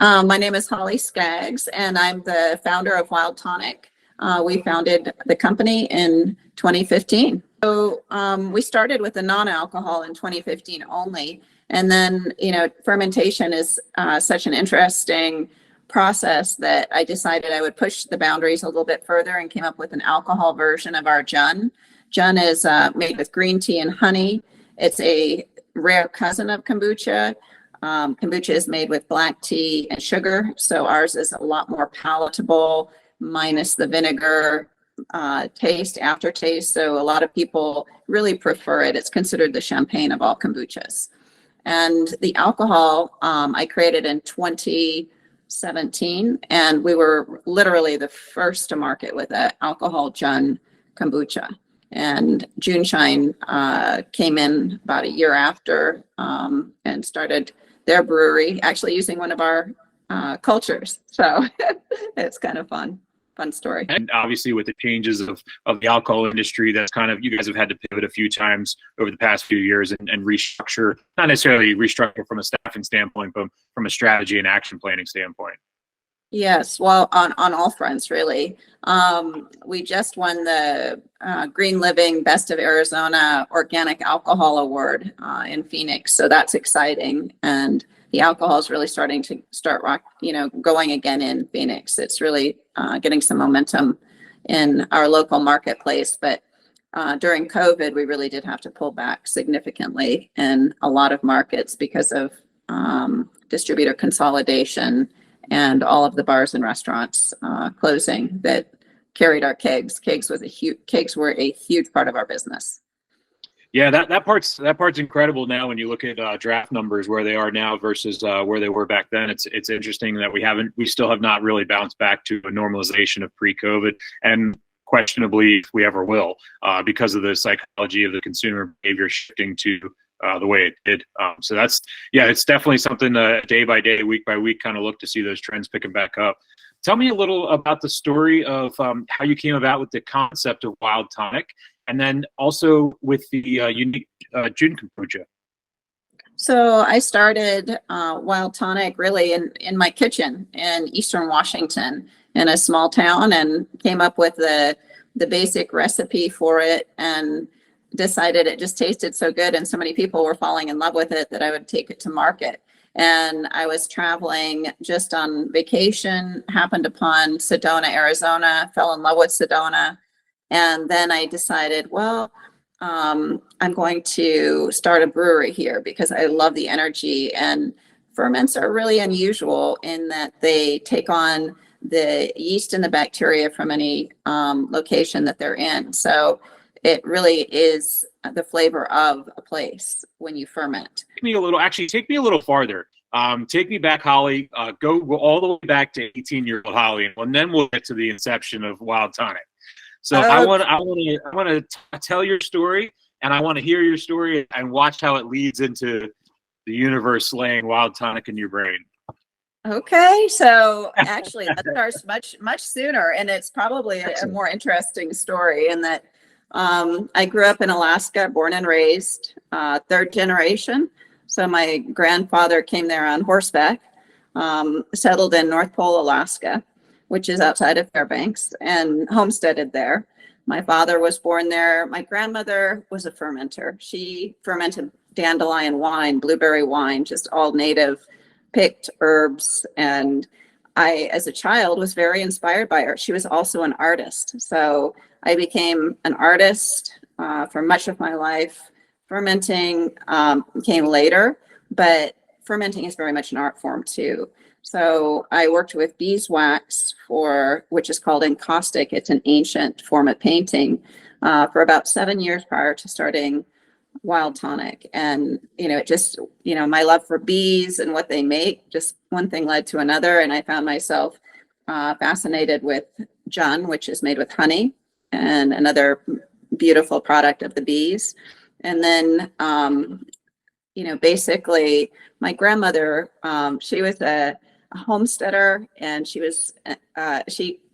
My name is Holly Skaggs, and I'm the founder of Wild Tonic. We founded the company in 2015. So we started with the non-alcohol in 2015 only. And then, fermentation is such an interesting process that I decided I would push the boundaries a little bit further and came up with an alcohol version of our Jun. Jun is made with green tea and honey. It's a rare cousin of kombucha. Kombucha is made with black tea and sugar, so ours is a lot more palatable, minus the vinegar aftertaste. So a lot of people really prefer it. It's considered the champagne of all kombuchas. And the alcohol I created in 2017, and we were literally the first to market with an alcohol Jun kombucha. And Juneshine came in about a year after and started their brewery, actually using one of our cultures. So it's kind of fun story. And obviously with the changes of the alcohol industry, that's kind of, you guys have had to pivot a few times over the past few years and restructure, not necessarily restructure from a staffing standpoint, but from a strategy and action planning standpoint. Yes, well, on all fronts, really. We just won the Green Living Best of Arizona Organic Alcohol Award in Phoenix, so that's exciting. And the alcohol is really starting to going again in Phoenix. It's really getting some momentum in our local marketplace. But during COVID, we really did have to pull back significantly in a lot of markets because of distributor consolidation and all of the bars and restaurants closing that carried our kegs. Kegs were a huge part of our business. Yeah, that part's incredible now when you look at draft numbers where they are now versus where they were back then. It's interesting that we still have not really bounced back to a normalization of pre-COVID, and questionably if we ever will, because of the psychology of the consumer behavior shifting to the way it did. So it's definitely something day by day, week by week, kind of look to see those trends picking back up. Tell me a little about the story of how you came about with the concept of Wild Tonic, and then also with the unique Jun kombucha. So I started Wild Tonic really in my kitchen in Eastern Washington in a small town, and came up with the basic recipe for it, and decided it just tasted so good and so many people were falling in love with it that I would take it to market. And I was traveling just on vacation, happened upon Sedona, Arizona, fell in love with Sedona. And then I decided, well, I'm going to start a brewery here because I love the energy. And ferments are really unusual in that they take on the yeast and the bacteria from any location that they're in. So it really is the flavor of a place when you ferment. Take me a little farther. Take me back, Holly. Go all the way back to 18-year-old Holly, and then we'll get to the inception of Wild Tonic. So I want to tell your story, and I want to hear your story and watch how it leads into the universe laying Wild Tonic in your brain. Okay, so actually that starts much sooner, and it's probably a more interesting story in that I grew up in Alaska, born and raised, third generation. So my grandfather came there on horseback, settled in North Pole, Alaska, which is outside of Fairbanks, and homesteaded there. My father was born there. My grandmother was a fermenter. She fermented dandelion wine, blueberry wine, just all native picked herbs. And I, as a child, was very inspired by her. She was also an artist. So I became an artist for much of my life. Fermenting came later, but fermenting is very much an art form too. So I worked with beeswax which is called encaustic. It's an ancient form of painting for about 7 years prior to starting Wild Tonic. And, it just, my love for bees and what they make, just one thing led to another. And I found myself fascinated with Jun, which is made with honey, and another beautiful product of the bees. And then, basically my grandmother, she was a homesteader, and she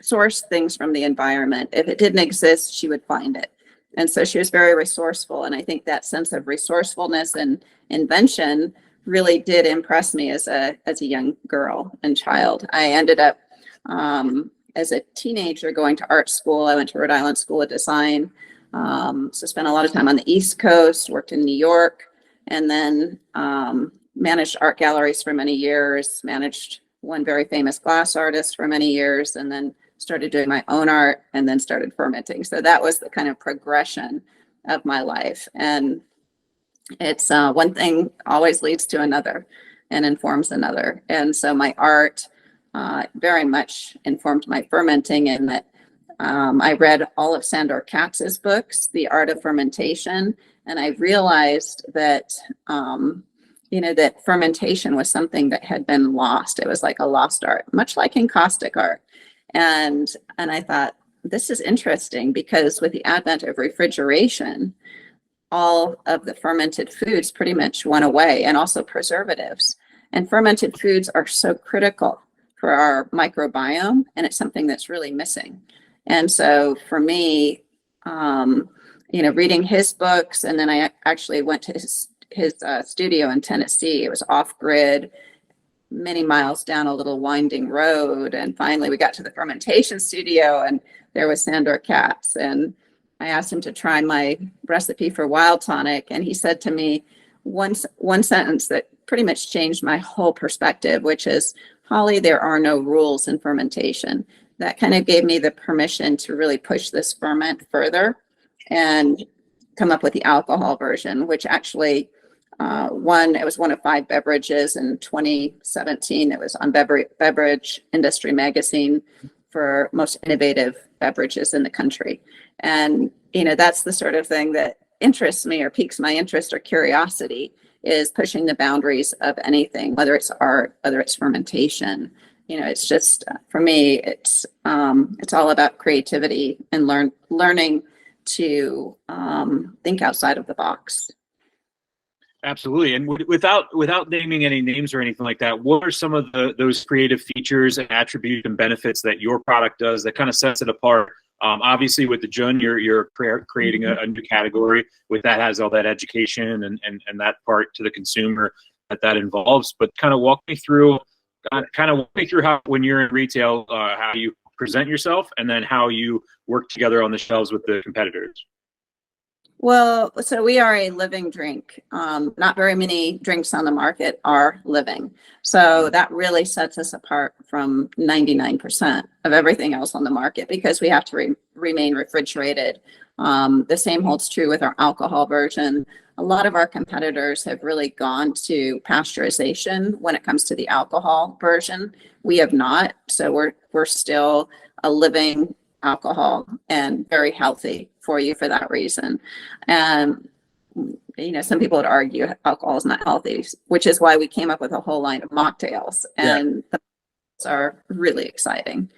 sourced things from the environment. If it didn't exist, she would find it. And so she was very resourceful. And I think that sense of resourcefulness and invention really did impress me as a young girl and child. I ended up as a teenager going to art school. I went to Rhode Island School of Design. So spent a lot of time on the East Coast, worked in New York, and then managed art galleries for many years, managed one very famous glass artist for many years, and then started doing my own art, and then started fermenting. So that was the kind of progression of my life. And it's one thing always leads to another and informs another. And so my art very much informed my fermenting, in that I read all of Sandor Katz's books, The Art of Fermentation, and I realized that that fermentation was something that had been lost. It was like a lost art, much like in caustic art. And I thought, this is interesting, because with the advent of refrigeration, all of the fermented foods pretty much went away, and also preservatives. And fermented foods are so critical for our microbiome, and it's something that's really missing. And so for me, reading his books, and then I actually went to his studio in Tennessee. It was off grid, many miles down a little winding road. And finally we got to the fermentation studio, and there was Sandor Katz. And I asked him to try my recipe for Wild Tonic. And he said to me one sentence that pretty much changed my whole perspective, which is, Holly, there are no rules in fermentation. That kind of gave me the permission to really push this ferment further and come up with the alcohol version, which actually it was one of 5 beverages in 2017. It was on Beverage Industry Magazine for most innovative beverages in the country. And, that's the sort of thing that interests me or piques my interest or curiosity, is pushing the boundaries of anything, whether it's art, whether it's fermentation. It's just, for me, it's all about creativity and learning to think outside of the box. Absolutely. And without naming any names or anything like that, what are some of those creative features and attributes and benefits that your product does that kind of sets it apart? Obviously, with the Jun, you're creating a new category. With that has all that education and that part to the consumer that involves. But kind of walk me through how, when you're in retail, how you present yourself, and then how you work together on the shelves with the competitors. Well, so we are a living drink. Not very many drinks on the market are living. So that really sets us apart from 99% of everything else on the market, because we have to remain refrigerated. The same holds true with our alcohol version. A lot of our competitors have really gone to pasteurization when it comes to the alcohol version. We have not. So we're still a living alcohol, and very healthy for you for that reason. And some people would argue alcohol is not healthy, which is why we came up with a whole line of mocktails. And those are really exciting,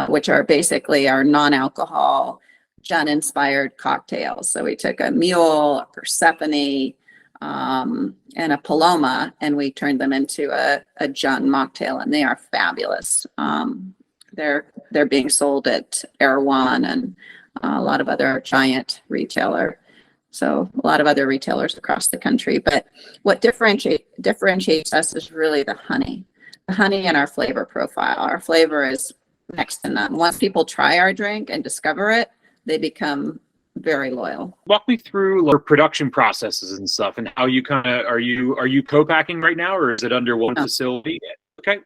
which are basically our non-alcohol Jun inspired cocktails. So we took a mule, a Persephone, and a Paloma, and we turned them into a Jun mocktail, and they are fabulous. They're being sold at Erewhon and a lot of other giant retailer. So a lot of other retailers across the country. But what differentiates us is really the honey and our flavor profile. Our flavor is next to none. Once people try our drink and discover it, they become very loyal. Walk me through your production processes and stuff, and how you kind of are you co-packing right now, or is it under one facility? Okay.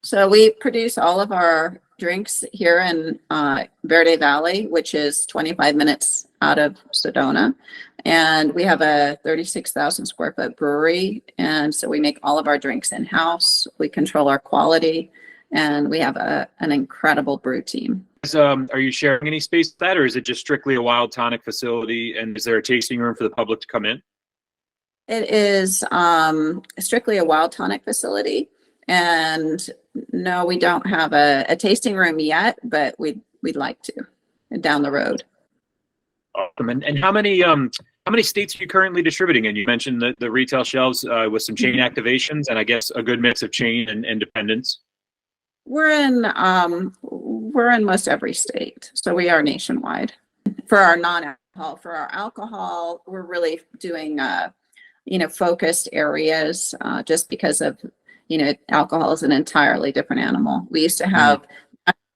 So we produce all of our drinks here in Verde Valley, which is 25 minutes out of Sedona. And we have a 36,000 square foot brewery. And so we make all of our drinks in-house. We control our quality, and we have an incredible brew team. Are you sharing any space with that, or is it just strictly a Wild Tonic facility? And is there a tasting room for the public to come in? It is strictly a Wild Tonic facility. And no, we don't have a tasting room yet, but we'd like to down the road. Awesome. And how many states are you currently distributing in? You mentioned the retail shelves with some chain activations, and I guess a good mix of chain and independents. We're in most every state, so we are nationwide. For our non-alcohol, we're really doing focused areas, just because of, alcohol is an entirely different animal. We used to have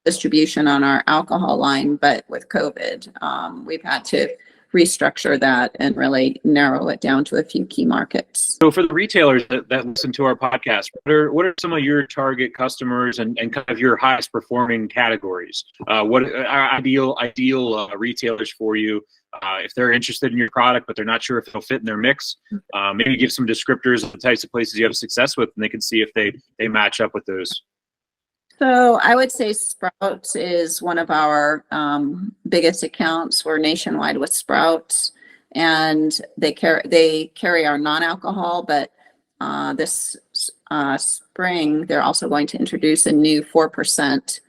distribution on our alcohol line, but with COVID, we've had to restructure that and really narrow it down to a few key markets. So for the retailers that listen to our podcast, what are some of your target customers and kind of your highest performing categories? What are ideal retailers for you? If they're interested in your product, but they're not sure if it'll fit in their mix, maybe give some descriptors of the types of places you have success with, and they can see if they match up with those. So I would say Sprouts is one of our biggest accounts. We're nationwide with Sprouts, and they carry our non-alcohol, but this spring they're also going to introduce a new 4%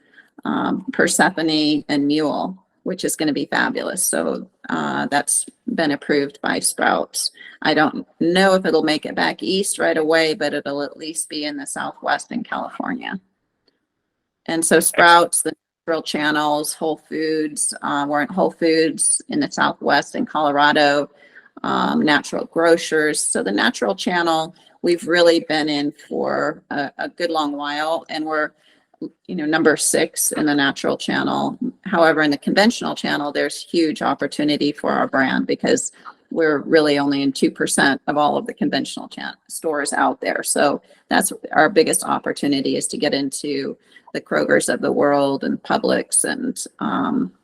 Persephone and Mule, which is going to be fabulous. So that's been approved by Sprouts. I don't know if it'll make it back east right away, but it'll at least be in the Southwest and California. And so Sprouts, the natural channels, Whole Foods, we're in Whole Foods in the Southwest and Colorado, natural grocers. So the natural channel, we've really been in for a good long while, and we're, number 6 in the natural channel. However, in the conventional channel, there's huge opportunity for our brand because we're really only in 2% of all of the conventional stores out there. So that's our biggest opportunity, is to get into the Krogers of the world and Publix and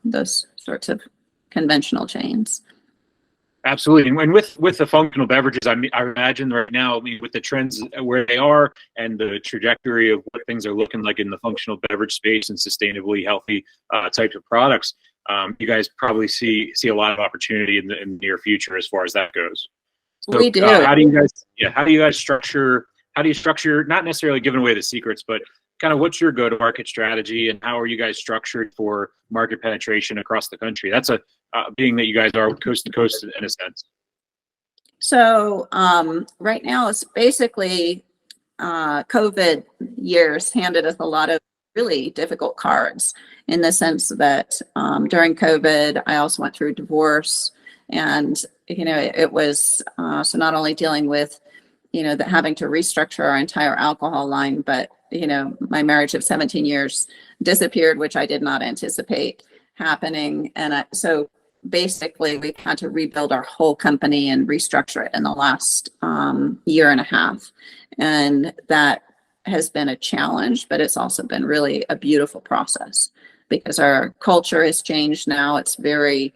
those sorts of conventional chains. Absolutely. And with the functional beverages, I imagine right now, with the trends where they are and the trajectory of what things are looking like in the functional beverage space and sustainably healthy types of products, you guys probably see a lot of opportunity in the near future as far as that goes. So, we do. How do you guys structure, not necessarily giving away the secrets, but kind of what's your go-to-market strategy, and how are you guys structured for market penetration across the country? That's being that you guys are coast to coast in a sense. So right now it's basically COVID years handed us a lot of really difficult cards, in the sense that during COVID, I also went through divorce, and it was so not only dealing with having to restructure our entire alcohol line, but my marriage of 17 years disappeared, which I did not anticipate happening, and so basically we've had to rebuild our whole company and restructure it in the last year and a half, and that has been a challenge, but it's also been really a beautiful process because our culture has changed now. It's very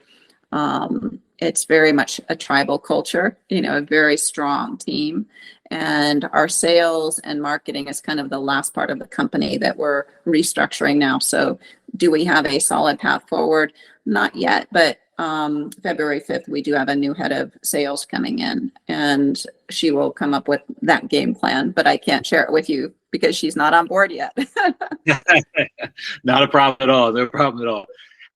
much a tribal culture, a very strong team. And our sales and marketing is kind of the last part of the company that we're restructuring now. So do we have a solid path forward? Not yet, but February 5th, we do have a new head of sales coming in, and she will come up with that game plan, but I can't share it with you because she's not on board yet. Not a problem at all. No problem at all.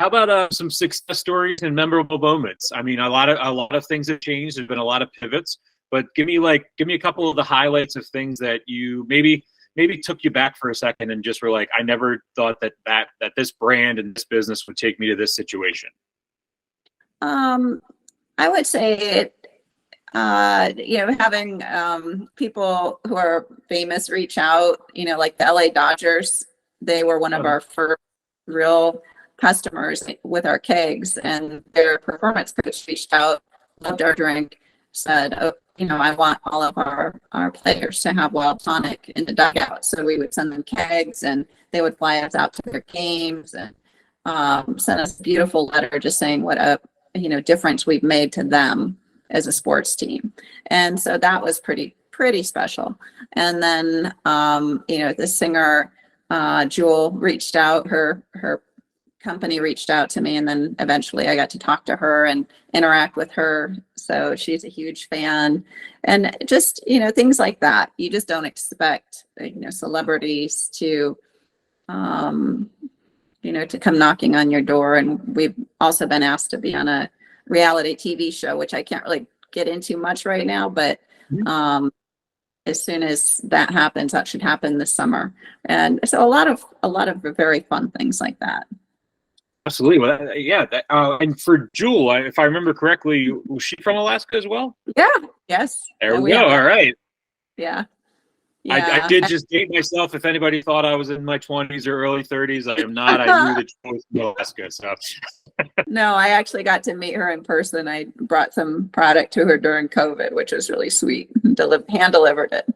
How about some success stories and memorable moments? I mean, a lot of things have changed. There's been a lot of pivots, but give me a couple of the highlights of things that you maybe took you back for a second and just were like, I never thought that this brand and this business would take me to this situation. I would say having people who are famous reach out, like the LA Dodgers, they were one of our first real customers with our kegs, and their performance coach reached out, loved our drink, said, oh, I want all of our players to have Wild Tonic in the dugout. So we would send them kegs, and they would fly us out to their games and send us a beautiful letter just saying what a difference we've made to them as a sports team. And so that was pretty special. And then the singer Jewel reached out, her company reached out to me, and then eventually I got to talk to her and interact with her. So she's a huge fan, and just things like that. You just don't expect celebrities to to come knocking on your door. And we've also been asked to be on a reality TV show, which I can't really get into much right now, but as soon as that happens, that should happen this summer. And so a lot of very fun things like that. Absolutely. Well, and for Jewel, if I remember correctly, was she from Alaska as well? Yeah. Yes. There Yeah, we go. All right. Yeah. I Yeah. did just date myself. If anybody thought I was in my 20s or early 30s, I am not. I knew that she was from Alaska. So No, I actually got to meet her in person. I brought some product to her during COVID, which was really sweet. Hand delivered it.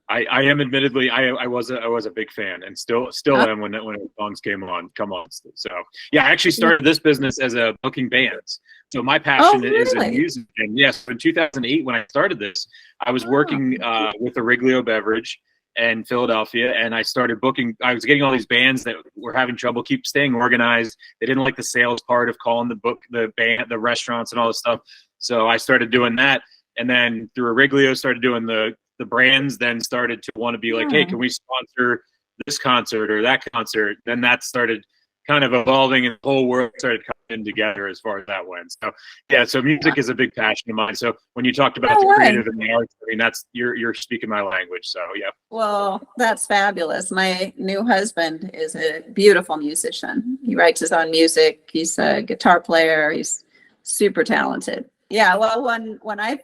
I am admittedly I was a big fan, and still am when the songs come on. So yeah, I actually started this business as a booking bands. So my passion is in music. And yes, in 2008 when I started this, I was working with Origlio Beverage in Philadelphia, and I started booking. I was getting all these bands that were having trouble staying organized. They didn't like the sales part of calling the band, the restaurants, and all this stuff. So I started doing that, and then through Origlio, started doing the brands. Then started to want to be like, hey, can we sponsor this concert or that concert? Then that started kind of evolving, and the whole world started coming together as far as that went. So yeah, so music is a big passion of mine. So when you talked about the creative and the arts, I mean, that's you're speaking my language. So yeah. Well, that's fabulous. My new husband is a beautiful musician. He writes his own music. He's a guitar player. He's super talented. Yeah. Well, when I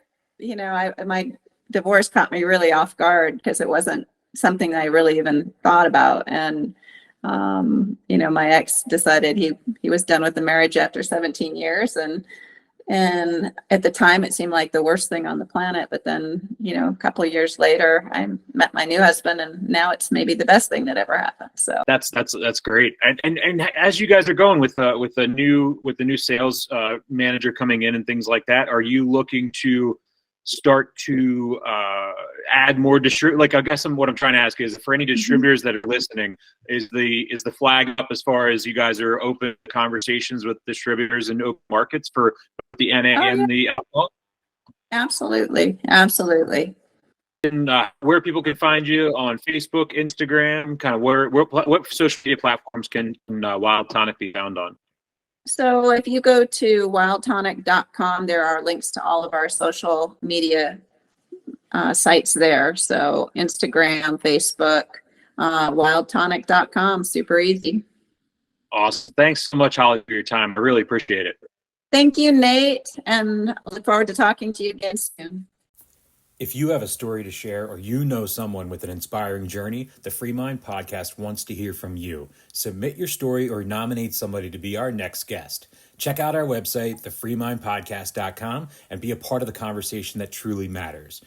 my divorce caught me really off guard because it wasn't something I really even thought about. And, my ex decided he was done with the marriage after 17 years. And at the time it seemed like the worst thing on the planet. But then, a couple of years later, I met my new husband, and now it's maybe the best thing that ever happened. So that's great. And as you guys are going with the new sales manager coming in and things like that, are you looking to start to add more like I guess what I'm trying to ask is, for any distributors that are listening, is the flag up as far as you guys are open conversations with distributors and open markets for the NA and the alcohol? Absolutely. And where people can find you on Facebook, Instagram, kind of what social media platforms can Wild Tonic be found on? So if you go to wildtonic.com, there are links to all of our social media sites there. So Instagram, Facebook, wildtonic.com, super easy. Awesome. Thanks so much, Holly, for your time. I really appreciate it. Thank you, Nate, and I look forward to talking to you again soon. If you have a story to share, or you know someone with an inspiring journey, the FreeMind podcast wants to hear from you. Submit your story or nominate somebody to be our next guest. Check out our website, thefreemindpodcast.com, and be a part of the conversation that truly matters.